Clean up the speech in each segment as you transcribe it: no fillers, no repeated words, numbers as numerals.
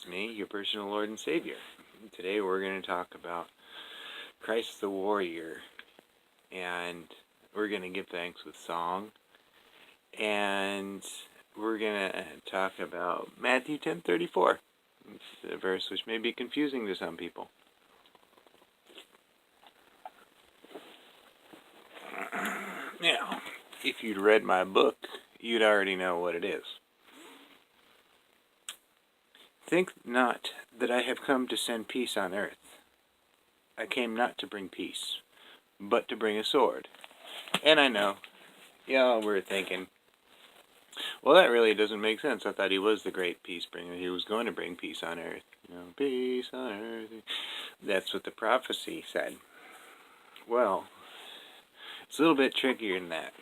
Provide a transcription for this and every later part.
It's me, your personal Lord and Savior. Today we're going to talk about Christ the Warrior, and we're going to give thanks with song, and we're going to talk about Matthew 10:34. It's a verse which may be confusing to some people. Now, if you'd read my book, you'd already know what it is. Think not that I have come to send peace on earth. I came not to bring peace, but to bring a sword. And I know, y'all were thinking, well, that really doesn't make sense. I thought he was the great peace bringer. He was going to bring peace on earth. Peace on earth. That's what the prophecy said. Well, it's a little bit trickier than that.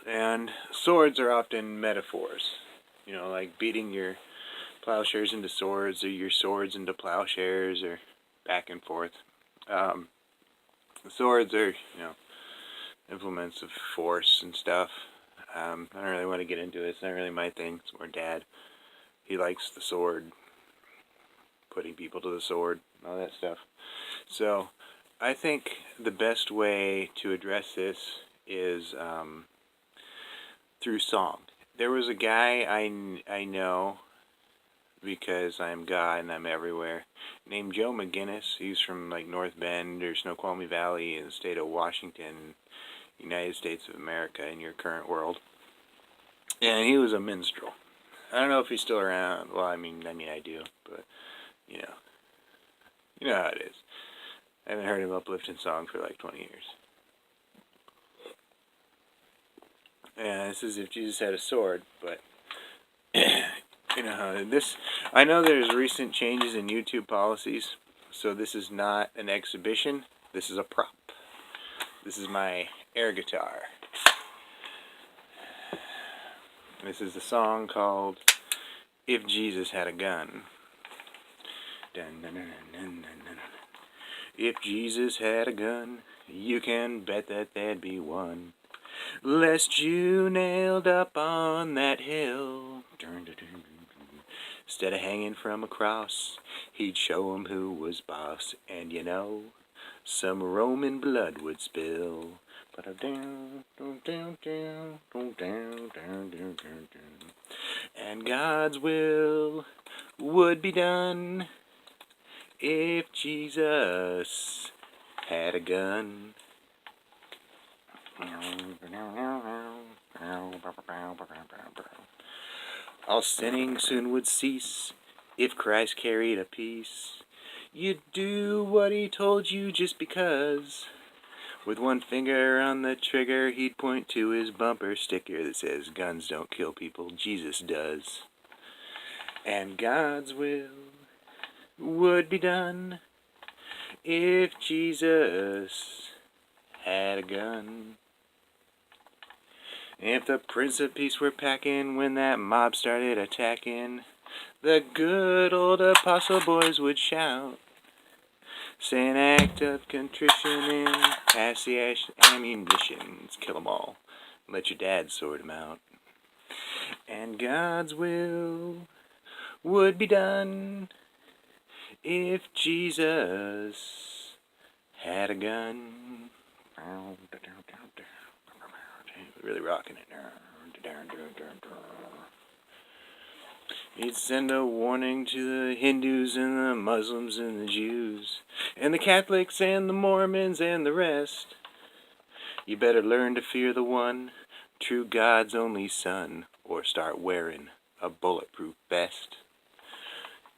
And swords are often metaphors. Like beating your plowshares into swords, or your swords into plowshares, or back and forth. Swords are, implements of force and stuff. I don't really want to get into it. It's not really my thing. It's more Dad. He likes the sword, putting people to the sword, all that stuff. So, I think the best way to address this is through song. There was a guy I know, because I'm God and I'm everywhere, named Joe McGinnis. He's from North Bend or Snoqualmie Valley in the state of Washington, United States of America, in your current world. And he was a minstrel. I don't know if he's still around. Well, I mean I do, but you know how it is. I haven't heard him uplifting song for 20 years. And this is if Jesus had a sword, but I know there's recent changes in YouTube policies, so this is not an exhibition. This is a prop. This is my air guitar. This is a song called "If Jesus Had a Gun." If Jesus had a gun, you can bet that there'd be one. Lest you nailed up on that hill. Instead of hanging from a cross, he'd show 'em who was boss. And some Roman blood would spill. And God's will would be done if Jesus had a gun. All sinning soon would cease if Christ carried a peace. You'd do what he told you just because. With one finger on the trigger, he'd point to his bumper sticker that says, "Guns don't kill people, Jesus does." And God's will would be done if Jesus had a gun. If the Prince of Peace were packing when that mob started attacking, the good old apostle boys would shout, say an act of contrition and pass the ammunition. Kill 'em all. Let your dad sort 'em out. And God's will would be done if Jesus had a gun. Really rocking it. He'd send a warning to the Hindus and the Muslims and the Jews and the Catholics and the Mormons and the rest. You better learn to fear the one, true God's only son, or start wearing a bulletproof vest.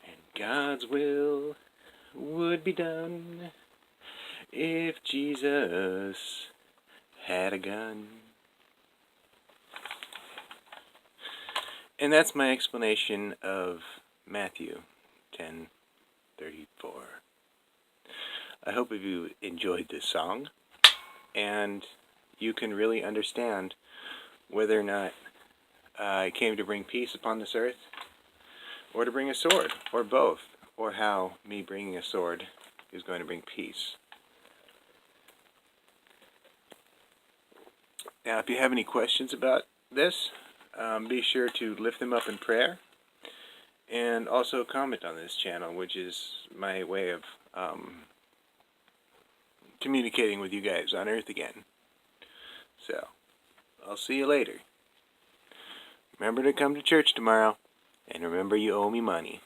And God's will would be done if Jesus had a gun. And that's my explanation of Matthew 10:34. I hope you enjoyed this song, and you can really understand whether or not I came to bring peace upon this earth, or to bring a sword, or both, or how me bringing a sword is going to bring peace. Now, if you have any questions about this, be sure to lift them up in prayer. And also comment on this channel, which is my way of communicating with you guys on Earth again. So, I'll see you later. Remember to come to church tomorrow, and remember you owe me money.